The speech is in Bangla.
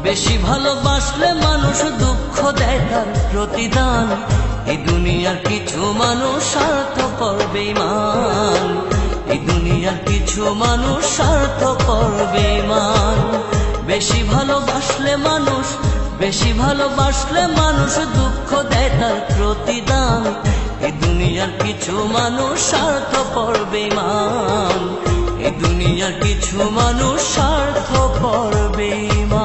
বেশি ভালোবাসলে মানুষ দুঃখ দেয় তার প্রতিদান। এই দুনিয়ার কিছু মানুষ স্বার্থপর বেঈমান, এই দুনিয়ার কিছু মানুষ স্বার্থপর বেঈমান। বেশি ভালোবাসলে মানুষ, বেশি ভালোবাসলে মানুষ দুঃখ দেয় তার প্রতিদান। এই দুনিয়ার কিছু মানুষ স্বার্থপর বেঈমান, এই দুনিয়ার কিছু মানুষ স্বার্থপর বেঈমান।